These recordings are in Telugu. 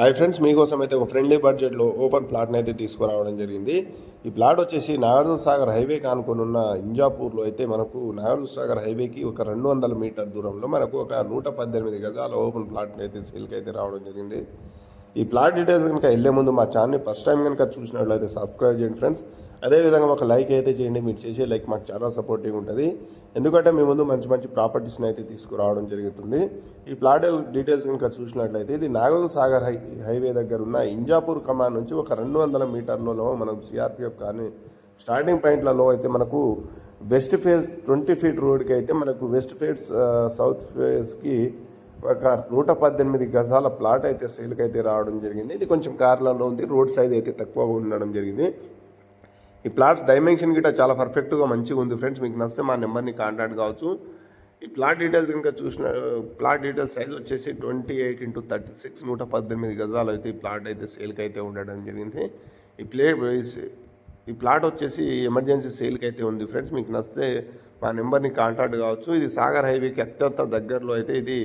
హాయ్ ఫ్రెండ్స్, మీకోసం అయితే ఒక ఫ్రెండ్లీ బడ్జెట్లో ఓపెన్ ప్లాట్ని అయితే తీసుకురావడం జరిగింది. ఈ ప్లాట్ వచ్చేసి నాగార్జున సాగర్ హైవేకి ఆనుకొని ఉన్న ఇంజాపూర్లో అయితే మనకు నాగార్జున సాగర్ హైవేకి ఒక 200 మీటర్ దూరంలో మనకు ఒక 118 గజాల ఓపెన్ ప్లాట్ని అయితే సేల్కి అయితే రావడం జరిగింది. ఈ ప్లాట్ డీటెయిల్స్ కనుక వెళ్ళే ముందు మా ఛానల్ని ఫస్ట్ టైం కనుక చూసినట్లయితే సబ్స్క్రైబ్ చేయండి ఫ్రెండ్స్. అదేవిధంగా ఒక లైక్ అయితే చేయండి. మీరు చేసే లైక్ మాకు చాలా సపోర్టివ్ ఉంటుంది. ఎందుకంటే మీ ముందు మంచి మంచి ప్రాపర్టీస్ని అయితే తీసుకురావడం జరుగుతుంది. ఈ ప్లాట్ డీటెయిల్స్ కనుక చూసినట్లయితే ఇది నాగార్జున సాగర్ హైవే దగ్గర ఉన్న ఇంజాపూర్ కమాండ్ నుంచి ఒక 200 మీటర్లలో మనం సిఆర్పిఎఫ్ కానీ స్టార్టింగ్ పాయింట్లలో అయితే మనకు వెస్ట్ ఫేజ్ 20 ఫీట్ రోడ్కి అయితే మనకు వెస్ట్ ఫేజ్ సౌత్ ఫేజ్కి ఒక 118 గజాల ప్లాట్ అయితే సేల్కి అయితే రావడం జరిగింది. ఇది కొంచెం కార్లలో ఉంది, రోడ్ సైజ్ అయితే తక్కువగా ఉండడం జరిగింది. ఈ ప్లాట్ డైమెన్షన్ గిట్ట చాలా పర్ఫెక్ట్గా మంచిగా ఉంది ఫ్రెండ్స్. మీకు నచ్చితే మా నెంబర్ని కాంటాక్ట్ కావచ్చు. ఈ ప్లాట్ డీటెయిల్స్ కనుక చూసిన ప్లాట్ డీటెయిల్స్ సైజ్ వచ్చేసి 28x36 118 గజాలు అయితే ఈ ప్లాట్ అయితే సేల్కి అయితే ఉండడం జరిగింది. ఈ ప్లాట్ వచ్చేసి ఎమర్జెన్సీ సేల్కి అయితే ఉంది ఫ్రెండ్స్. మీకు నచ్చితే మా నెంబర్ని కాంటాక్ట్ కావచ్చు. ఇది సాగర్ హైవేకి అత్యంత దగ్గరలో అయితే ఇది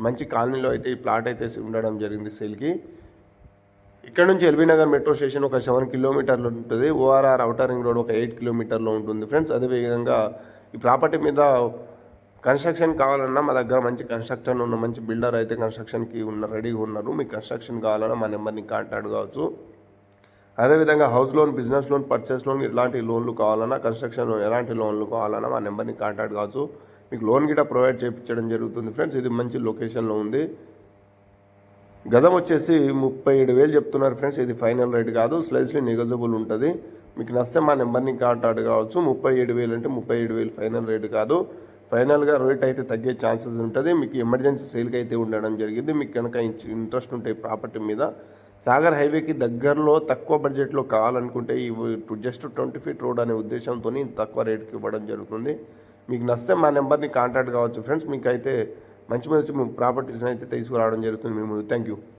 మంచి కాలనీలో అయితే ఈ ప్లాట్ అయితే ఉండడం జరిగింది సేల్కి. ఇక్కడ నుంచి ఎల్బీ నగర్ మెట్రో స్టేషన్ ఒక 7 కిలోమీటర్లు ఉంటుంది. ఓఆర్ఆర్ ఔటర్ రింగ్ రోడ్ ఒక 8 కిలోమీటర్లో ఉంటుంది ఫ్రెండ్స్. అదేవిధంగా ఈ ప్రాపర్టీ మీద కన్స్ట్రక్షన్ కావాలన్నా మా దగ్గర మంచి కన్స్ట్రక్షన్ ఉన్న మంచి బిల్డర్ అయితే కన్స్ట్రక్షన్కి రెడీగా ఉన్నారు. మీకు కన్స్ట్రక్షన్ కావాలన్నా మా నెంబర్ని కాంటాక్ట్ కావచ్చు. అదేవిధంగా house loan, business loan, purchase loan ఇలాంటి లోన్లు కావాలన్నా, కన్స్ట్రక్షన్ ఎలాంటి లోన్లు కావాలన్నా మా నెంబర్ని కాంటాక్ట్ కావచ్చు. మీకు లోన్ గిట్ట ప్రొవైడ్ చేయించడం జరుగుతుంది ఫ్రెండ్స్. ఇది మంచి లొకేషన్లో ఉంది. గజం వచ్చేసి 37,000 చెప్తున్నారు ఫ్రెండ్స్. ఇది ఫైనల్ రేట్ కాదు, స్లైస్లీ నెగోజియబుల్ ఉంటుంది. మీకు నచ్చితే మా నెంబర్ని కాంటాక్ట్ కావచ్చు. 37,000 అంటే 37,000 ఫైనల్ రేట్ కాదు. ఫైనల్గా రేట్ అయితే తగ్గే ఛాన్సెస్ ఉంటుంది. మీకు ఎమర్జెన్సీ సేల్కి అయితే ఉండడం జరిగింది. మీకు కనుక ఇంట్రెస్ట్ ఉంటే ప్రాపర్టీ మీద సాగర్ హైవేకి దగ్గరలో తక్కువ బడ్జెట్లో కావాలనుకుంటే ఈ జస్ట్ 20 ఫీట్ రోడ్ అనే ఉద్దేశంతో తక్కువ రేట్కి ఇవ్వడం జరుగుతుంది. మీకు నచ్చితే మా నెంబర్ని కాంటాక్ట్ కావచ్చు ఫ్రెండ్స్. మీకు అయితే మంచి మంచి ప్రాపర్టీస్ని అయితే తీసుకురావడం జరుగుతుంది మేము. Thank you.